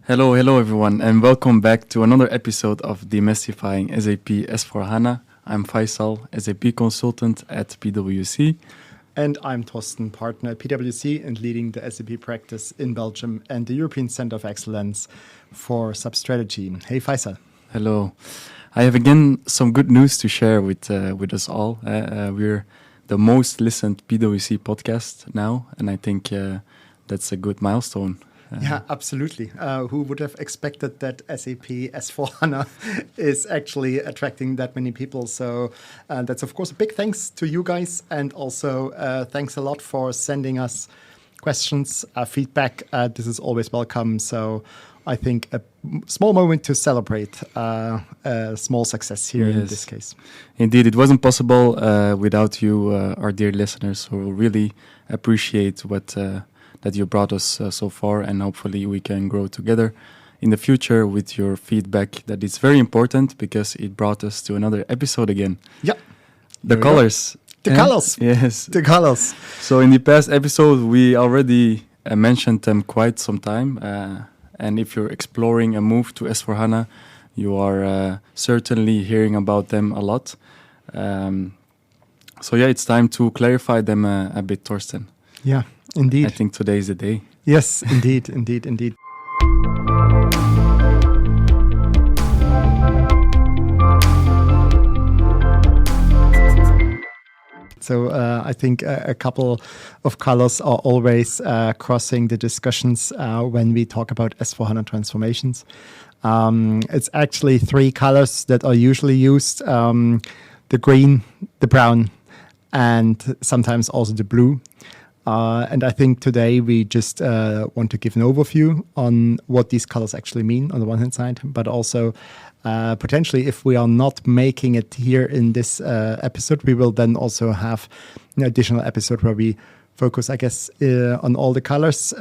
Hello everyone, and welcome back to another episode of Demystifying SAP S/4HANA. I'm Faycal, SAP consultant at PwC. And I'm Torsten, partner at PwC and leading the SAP practice in Belgium and the European Center of Excellence for Sub-Strategy. Hey, Faycal. Hello. I have again some good news to share with us all. We're the most listened PwC podcast now, and I think that's a good milestone. Yeah, absolutely. Who would have expected that SAP S/4HANA is actually attracting that many people? So that's, of course, a big thanks to you guys. And also thanks a lot for sending us questions, feedback. This is always welcome. So I think a small moment to celebrate a small success here in this case. Indeed, it wasn't possible without you, our dear listeners, who really appreciate that you brought us so far, and hopefully we can grow together in the future with your feedback. That is very important because it brought us to another episode again. Yeah. The colors. The colors. Yes. The colors. So in the past episode, we already mentioned them quite some time. And if you're exploring a move to S/4HANA, you are certainly hearing about them a lot. So it's time to clarify them a bit, Torsten. Yeah. Indeed. I think today is the day. Yes, indeed. So I think a couple of colors are always crossing the discussions when we talk about S/4HANA transformations. It's actually three colors that are usually used: the green, the brown, and sometimes also the blue. And I think today we just want to give an overview on what these colors actually mean on the one hand side, but also potentially if we are not making it here in this episode, we will then also have an additional episode where we focus, I guess, on all the colors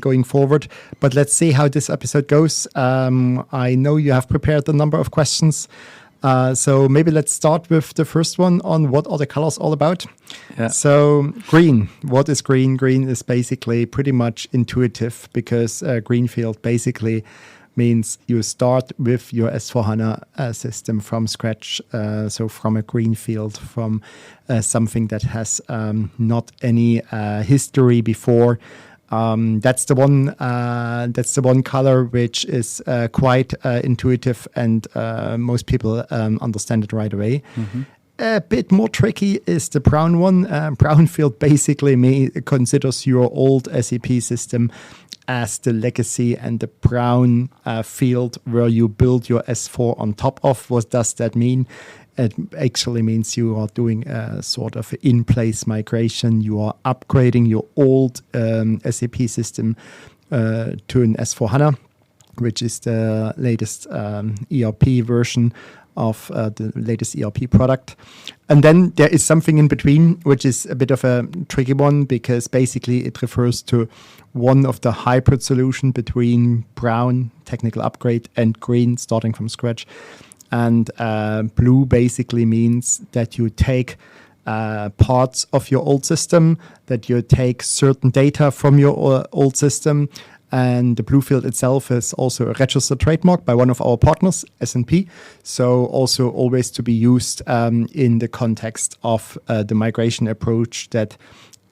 going forward. But let's see how this episode goes. I know you have prepared a number of questions. So maybe let's start with the first one on what are the colors all about. Yeah. So green, what is green? Green is basically pretty much intuitive because Greenfield basically means you start with your S/4HANA system from scratch. So from a greenfield, from something that has not any history before. That's the one. That's the one color which is quite intuitive, and most people understand it right away. Mm-hmm. A bit more tricky is the brown one. Brownfield basically considers your old SAP system as the legacy, and the brown field where you build your S4 on top of. What does that mean? It actually means you are doing a sort of in-place migration. You are upgrading your old SAP system to an S/4HANA, which is the latest ERP version of the latest ERP product. And then there is something in between, which is a bit of a tricky one, because basically it refers to one of the hybrid solution between brown, technical upgrade, and green, starting from scratch. And blue basically means that you take parts of your old system, that you take certain data from your old system. And the Bluefield itself is also a registered trademark by one of our partners, S&P. So also always to be used in the context of the migration approach that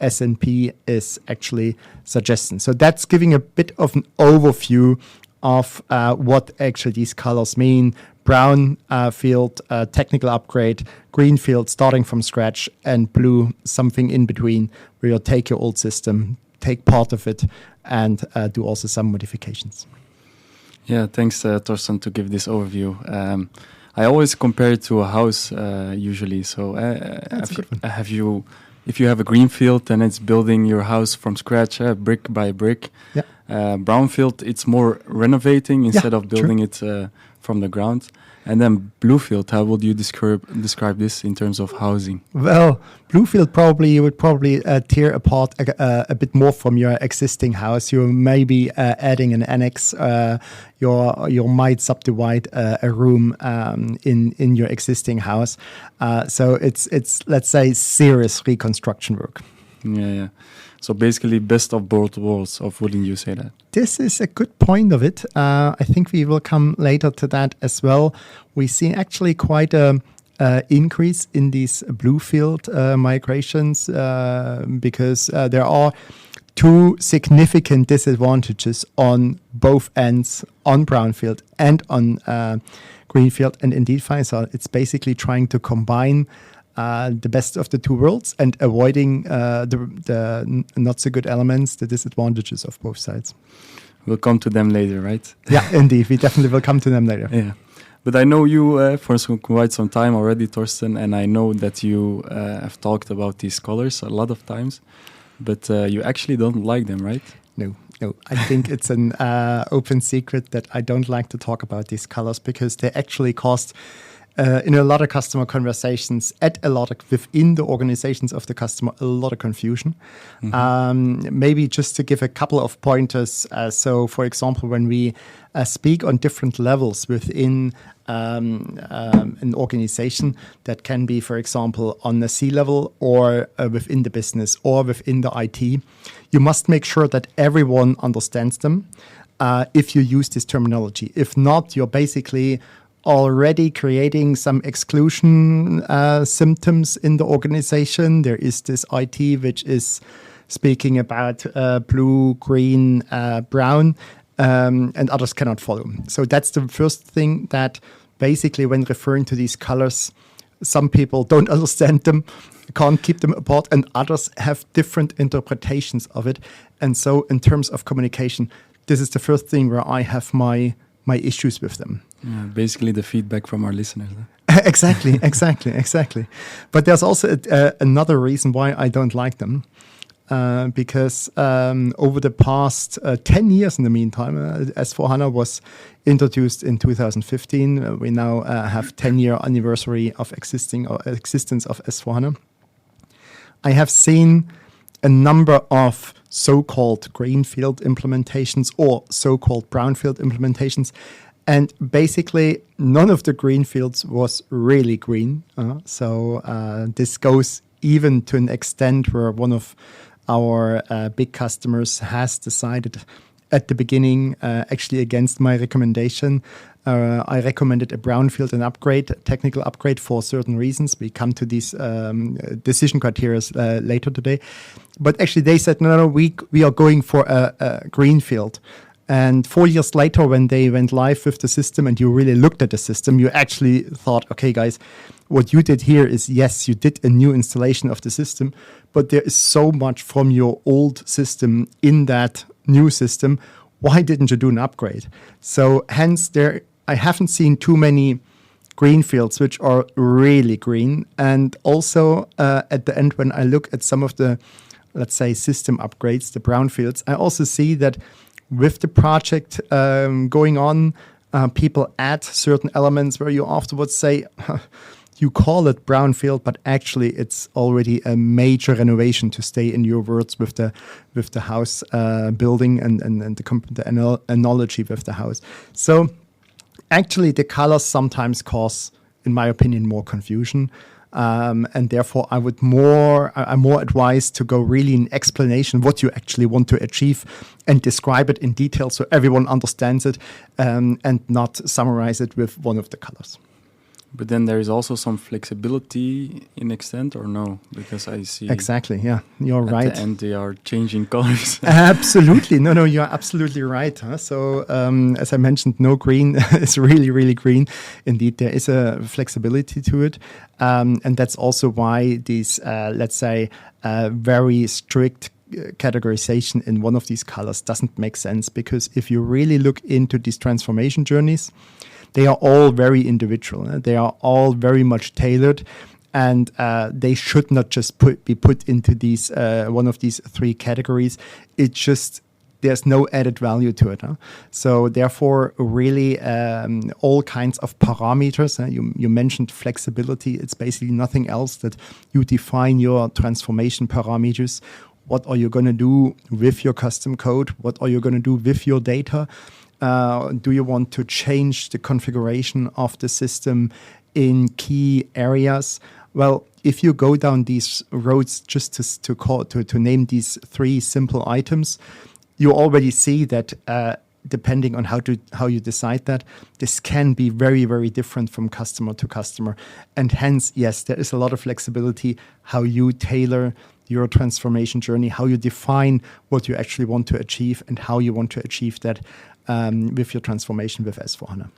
S&P is actually suggesting. So that's giving a bit of an overview of what actually these colors mean. Brown field, technical upgrade, green field, starting from scratch, and blue, something in between, where you take your old system, take part of it, and do also some modifications. Yeah, thanks, Torsten, to give this overview. I always compare it to a house, usually. So if you have a greenfield, then it's building your house from scratch, brick by brick. Yeah. Brownfield, it's more renovating instead of building it from the ground. And then Bluefield, how would you describe this in terms of housing? Well, Bluefield you would probably tear apart a bit more from your existing house. You may be adding an annex. You might subdivide a room in your existing house. So it's let's say serious reconstruction work. Yeah. So basically, best of both worlds, or wouldn't you say that? This is a good point of it. I think we will come later to that as well. We see actually quite a increase in these Bluefield migrations because there are two significant disadvantages on both ends, on Brownfield and on Greenfield. And indeed, Faycal, it's basically trying to combine the best of the two worlds and avoiding the not so good elements, the disadvantages of both sides. We'll come to them later, right? Yeah, indeed. We definitely will come to them later. Yeah. But I know you for quite some time already, Torsten, and I know that you have talked about these colors a lot of times, but you actually don't like them, right? No. I think it's an open secret that I don't like to talk about these colors because they actually cost, in a lot of customer conversations, within the organizations of the customer, a lot of confusion. Mm-hmm. Maybe just to give a couple of pointers. So, for example, when we speak on different levels within an organization, that can be, for example, on the C-level or within the business or within the IT, you must make sure that everyone understands them if you use this terminology. If not, you're basically already creating some exclusion symptoms in the organization. There is this IT which is speaking about blue, green, brown, and others cannot follow. So that's the first thing, that basically when referring to these colors, some people don't understand them, can't keep them apart, and others have different interpretations of it. And so in terms of communication, this is the first thing where I have my issues with them. Yeah, basically the feedback from our listeners. Exactly. But there's also another reason why I don't like them. Because over the past 10 years in the meantime, S4HANA was introduced in 2015. We now have 10-year anniversary of existence of S4HANA. I have seen a number of so-called Greenfield implementations or so-called Brownfield implementations. And basically, none of the Greenfields was really green. So this goes even to an extent where one of our big customers has decided at the beginning, actually against my recommendation. I recommended a brownfield and upgrade, technical upgrade for certain reasons. We come to these decision criteria later today. But actually they said, no, we are going for a greenfield. And 4 years later, when they went live with the system and you really looked at the system, you actually thought, okay, guys, what you did here is, yes, you did a new installation of the system, but there is so much from your old system in that new system. Why didn't you do an upgrade? So hence, I haven't seen too many greenfields which are really green. And also at the end, when I look at some of the, let's say, system upgrades, the brownfields, I also see that with the project going on, people add certain elements where you afterwards say, you call it brownfield, but actually it's already a major renovation, to stay in your words, with the house building and the analogy with the house. So actually the colors sometimes cause, in my opinion, more confusion. And therefore, I'm more advised to go really in explanation what you actually want to achieve and describe it in detail so everyone understands it, and not summarize it with one of the colors. But then there is also some flexibility in extent, or no? Because I see exactly, yeah, you're right. At the end, they are changing colors. Absolutely, no, you're absolutely right. So as I mentioned, no green is really, really green. Indeed, there is a flexibility to it, and that's also why these, let's say, very strict categorization in one of these colors doesn't make sense. Because if you really look into these transformation journeys, they are all very individual. They are all very much tailored, and they should not just be put into these one of these three categories. It's just, there's no added value to it. So therefore, really, all kinds of parameters. You mentioned flexibility. It's basically nothing else that you define your transformation parameters. What are you going to do with your custom code? What are you going to do with your data? Do you want to change the configuration of the system in key areas? Well, if you go down these roads just to name these 3 simple items, you already see that depending on how you decide that, this can be very, very different from customer to customer. And hence, yes, there is a lot of flexibility how you tailor your transformation journey, how you define what you actually want to achieve and how you want to achieve that with your transformation with S/4HANA.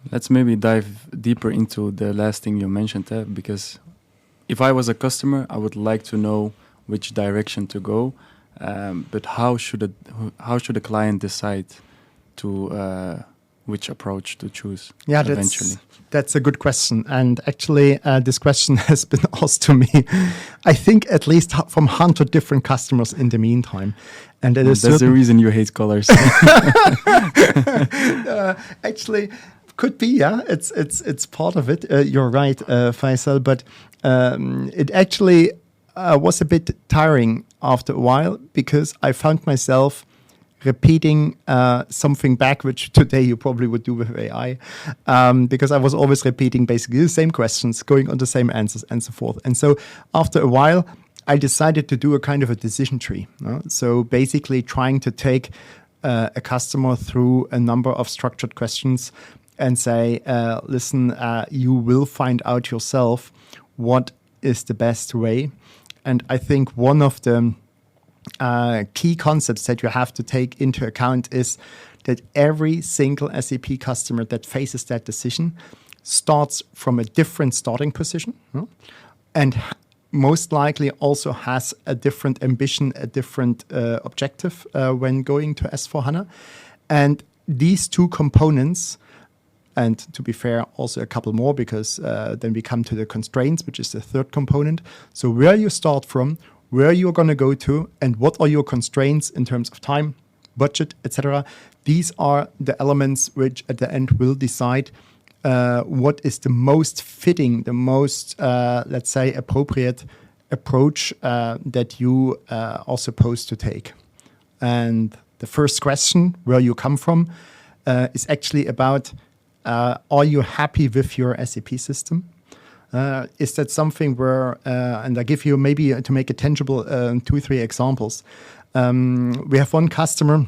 Let's maybe dive deeper into the last thing you mentioned, because if I was a customer, I would like to know which direction to go. But how should a client decide to which approach to choose eventually? That's a good question. And actually, this question has been asked to me, I think at least from 100 different customers in the meantime. And that's the reason you hate colors. Actually, could be, yeah. It's part of it. You're right, Faisal. But it actually was a bit tiring after a while, because I found myself repeating something back, which today you probably would do with AI, because I was always repeating basically the same questions, going on the same answers and so forth. And so after a while, I decided to do a kind of a decision tree. So basically trying to take a customer through a number of structured questions and say, listen, you will find out yourself what is the best way. And I think one of the key concepts that you have to take into account is that every single SAP customer that faces that decision starts from a different starting position, and most likely also has a different ambition, a different objective when going to S/4HANA. And these 2 components, and to be fair, also a couple more, because then we come to the constraints, which is the 3rd component. So where you start from, where you're going to go to, and what are your constraints in terms of time, budget, etc. These are the elements which at the end will decide what is the most fitting, the most, let's say, appropriate approach that you are supposed to take. And the first question, where you come from, is actually about, are you happy with your SAP system? Is that something where, and I give you maybe to make it tangible 2-3 examples. We have one customer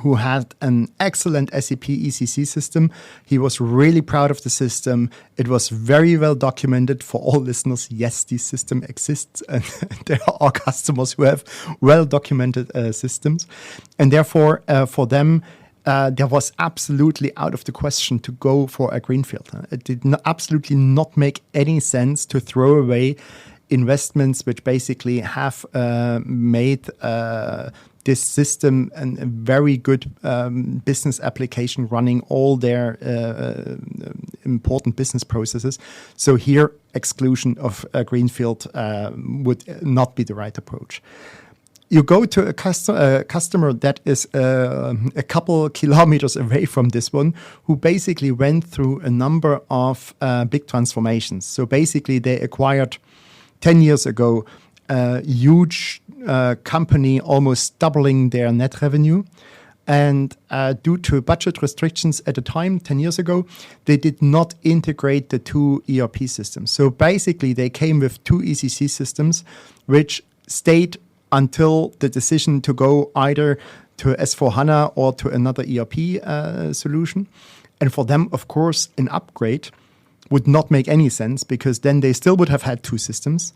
who had an excellent SAP ECC system. He was really proud of the system. It was very well documented for all listeners. Yes, this system exists, and there are customers who have well documented systems. And therefore, for them, there was absolutely out of the question to go for a Greenfield. It did absolutely not make any sense to throw away investments which basically have made this system a very good business application running all their important business processes. So here, exclusion of a Greenfield would not be the right approach. You go to a customer that is a couple kilometers away from this one, who basically went through a number of big transformations. So basically they acquired 10 years ago a huge company, almost doubling their net revenue. And due to budget restrictions at the time, 10 years ago, they did not integrate the 2 ERP systems. So basically they came with 2 ECC systems, which stayed until the decision to go either to S/4HANA or to another ERP solution. And for them, of course, an upgrade would not make any sense, because then they still would have had 2 systems.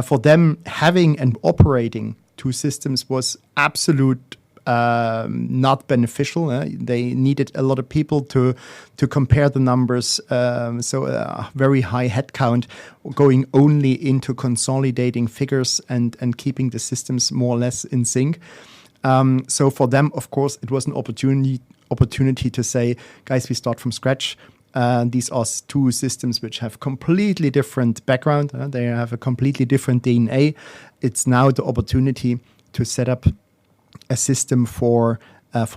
For them, having and operating 2 systems was absolute not beneficial. They needed a lot of people to compare the numbers. So a very high headcount going only into consolidating figures and keeping the systems more or less in sync. So for them, of course, it was an opportunity to say, guys, we start from scratch. These are 2 systems which have completely different background. They have a completely different DNA. It's now the opportunity to set up a system for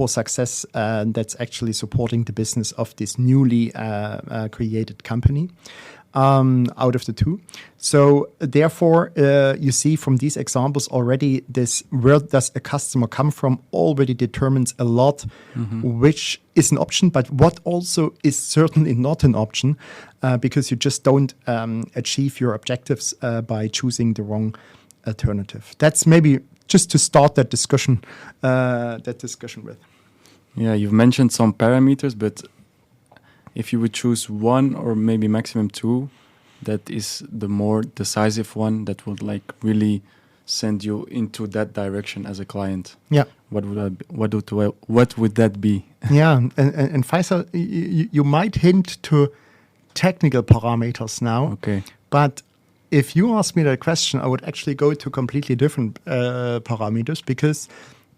success that's actually supporting the business of this newly created company. out of the two. So therefore, you see from these examples already this where does a customer come from already determines a lot, which is an option, but what also is certainly not an option because you just don't achieve your objectives by choosing the wrong alternative. That's maybe just to start that discussion with. Yeah, you've mentioned some parameters, but if you would choose one or maybe maximum two, that is the more decisive one that would like really send you into that direction as a client. Yeah. What would that be? Yeah, and Faycal, you might hint to technical parameters now. Okay. But if you ask me that question, I would actually go to completely different parameters because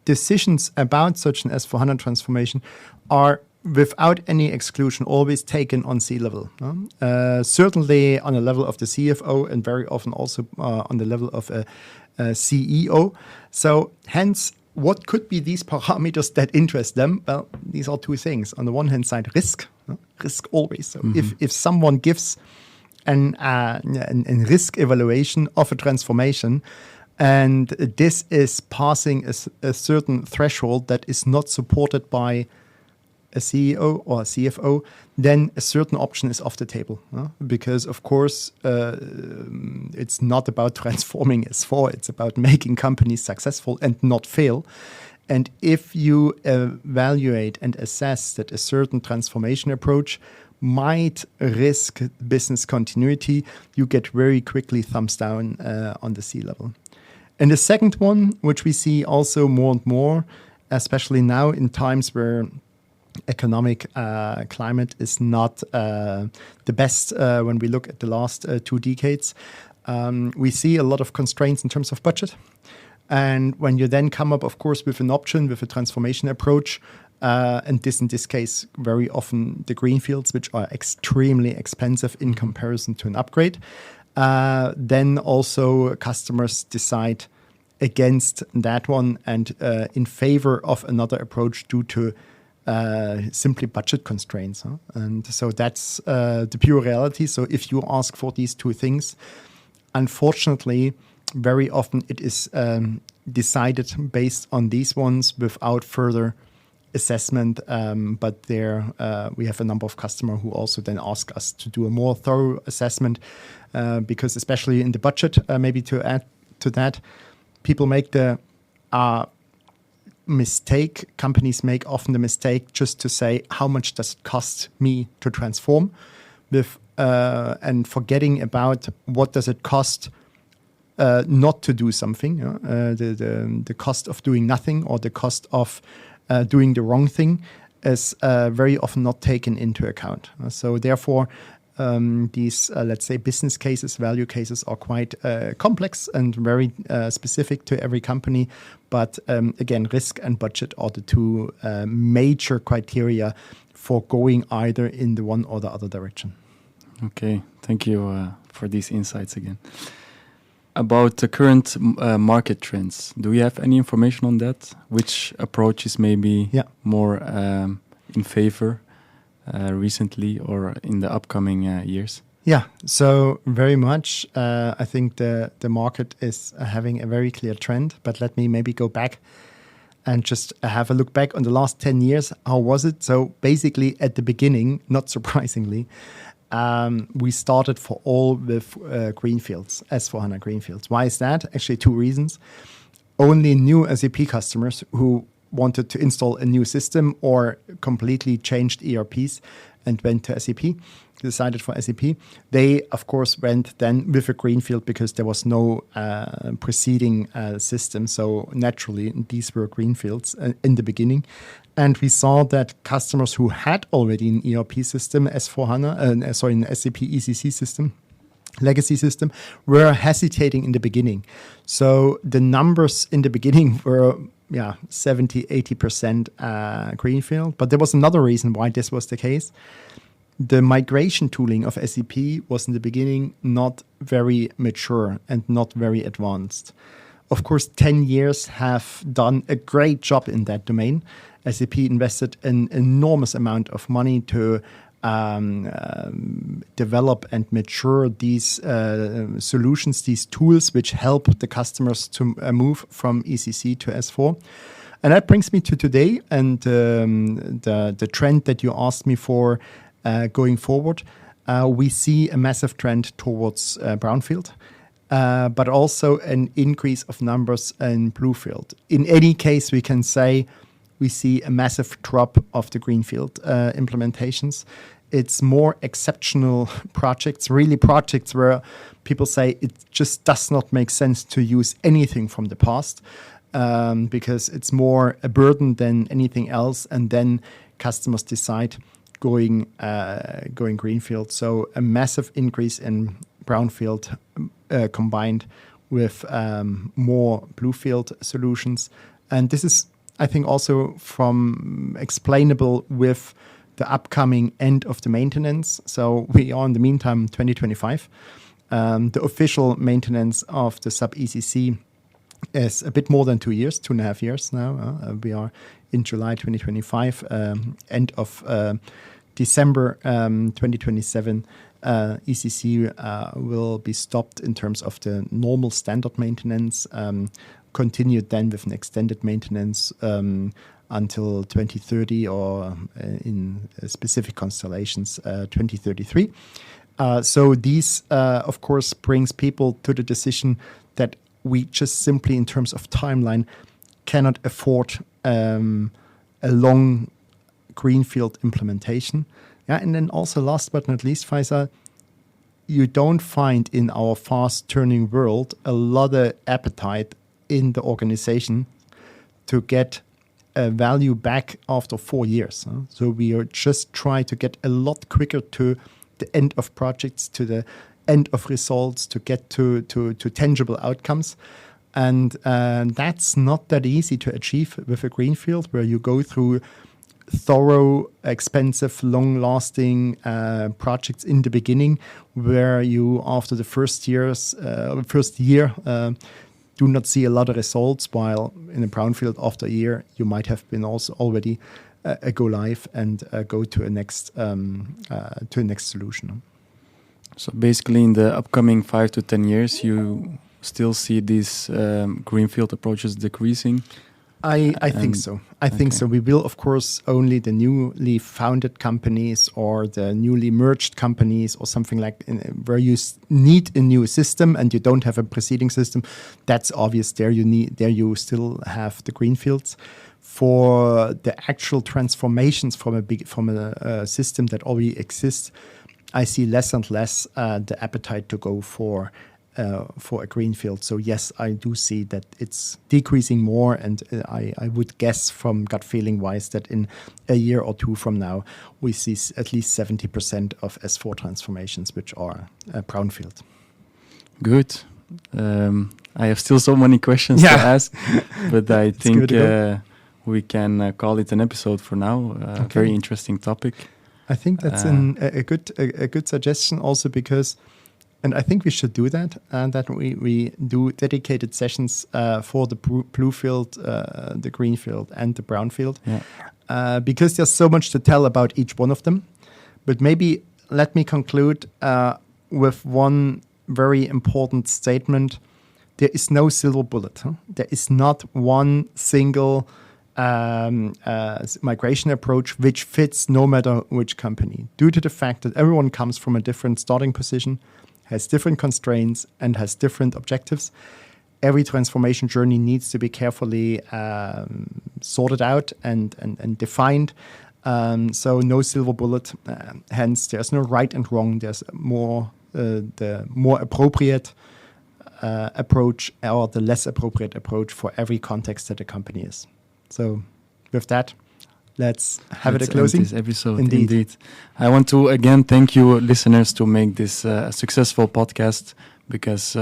decisions about such an S/4HANA transformation are without any exclusion, always taken on C-level. Certainly on a level of the CFO and very often also on the level of a CEO. So hence, what could be these parameters that interest them? Well, these are two things. On the one hand side, risk. Risk always. So if someone gives an risk evaluation of a transformation, and this is passing a certain threshold that is not supported by a CEO or a CFO, then a certain option is off the table. Because, of course, it's not about transforming S4, it's about making companies successful and not fail. And if you evaluate and assess that a certain transformation approach might risk business continuity, you get very quickly thumbs down on the C-level. And the second one, which we see also more and more, especially now in times where economic climate is not the best when we look at the last 2 decades. We see a lot of constraints in terms of budget. And when you then come up, of course, with an option, with a transformation approach, and this in this case, very often the Greenfields, which are extremely expensive in comparison to an upgrade, then also customers decide against that one and in favor of another approach due to simply budget constraints. And so that's the pure reality. So if you ask for these two things, unfortunately, very often it is decided based on these ones without further assessment. But there we have a number of customers who also then ask us to do a more thorough assessment because especially in the budget, maybe to add to that, people make the mistake, companies make often the mistake just to say, how much does it cost me to transform with and forgetting about what does it cost not to do something, the cost of doing nothing or the cost of doing the wrong thing is very often not taken into account. So therefore, these, let's say, business cases, value cases are quite complex and very specific to every company. But again, risk and budget are the two major criteria for going either in the one or the other direction. Okay, thank you for these insights again. About the current market trends, do we have any information on that? Which approach is maybe more in favor recently or in the upcoming years? Yeah, so very much. I think the market is having a very clear trend, but let me maybe go back and just have a look back on the last 10 years. How was it? So basically at the beginning, not surprisingly, we started for all with Greenfields, S/4HANA Greenfields. Why is that? Actually, 2 reasons. Only new SAP customers who wanted to install a new system or completely changed ERPs and went to SAP, decided for SAP. They, of course, went then with a Greenfield because there was no preceding system. So naturally, these were Greenfields in the beginning. And we saw that customers who had already an ERP system, S/4HANA, an SAP ECC system, legacy system, were hesitating in the beginning. So the numbers in the beginning were 70-80% Greenfield. But there was another reason why this was the case. The migration tooling of SAP was in the beginning not very mature and not very advanced. Of course, 10 years have done a great job in that domain. SAP invested an enormous amount of money to develop and mature these solutions, these tools which help the customers to move from ECC to S4. And that brings me to today and the trend that you asked me for going forward. We see a massive trend towards Brownfield, but also an increase of numbers in Bluefield. In any case, we can say we see a massive drop of the Greenfield implementations. It's more exceptional projects, really projects where people say it just does not make sense to use anything from the past because it's more a burden than anything else. And then customers decide going Greenfield. So a massive increase in Brownfield combined with more Bluefield solutions. And this is, I think, also from explainable with the upcoming end of the maintenance. So we are in the meantime 2025. The official maintenance of the SAP ECC is a bit more than 2 years, 2.5 years now. We are in July 2025, end of December 2027. ECC will be stopped in terms of the normal standard maintenance, continued then with an extended maintenance until 2030 or in specific constellations 2033. So these, of course, brings people to the decision that we just simply, in terms of timeline, cannot afford a long Greenfield implementation. Yeah, and then also last but not least, Faisal, you don't find in our fast-turning world a lot of appetite in the organization to get a value back after 4 years. So we are just trying to get a lot quicker to the end of projects, to the end of results, to get to tangible outcomes. And that's not that easy to achieve with a Greenfield, where you go through thorough, expensive, long-lasting projects in the beginning, where you, after the first year, do not see a lot of results, while in a Brownfield, after a year, you might have been also already go live and go to a next solution. So basically, in the upcoming 5 to 10 years, you still see these Greenfield approaches decreasing? I think so. I think so. We will, of course, only the newly founded companies or the newly merged companies or something like where you need a new system and you don't have a preceding system. That's obvious. There you still have the Greenfields. For the actual transformations from a system that already exists, I see less and less the appetite to go for a Greenfield. So yes, I do see that it's decreasing more, and I would guess from gut feeling wise that in a year or two from now, we see at least 70% of S4 transformations which are Brownfield. Good. I have still so many questions to ask, but I think we can call it an episode for now. Very interesting topic. I think that's a good suggestion also because, and I think we should do that, and that we do dedicated sessions for the Bluefield, the Greenfield, and the Brownfield, because there's so much to tell about each one of them. But maybe let me conclude with one very important statement. There is no silver bullet. There is not one single migration approach which fits no matter which company, due to the fact that everyone comes from a different starting position, has different constraints, and has different objectives. Every transformation journey needs to be carefully sorted out and defined. So no silver bullet. Hence, there's no right and wrong. There's the more appropriate approach or the less appropriate approach for every context that a company is. So with that, let's have a closing. This episode. Indeed. I want to again thank you, listeners, to make this a successful podcast, because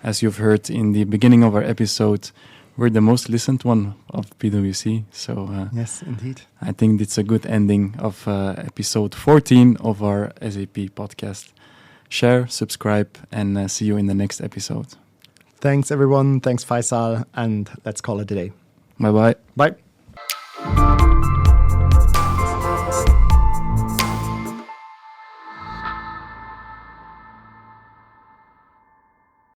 as you've heard in the beginning of our episode, we're the most listened one of PwC. So yes, indeed. I think it's a good ending of episode 14 of our SAP podcast. Share, subscribe, and see you in the next episode. Thanks, everyone. Thanks, Faisal. And let's call it a day. Bye-bye. Bye.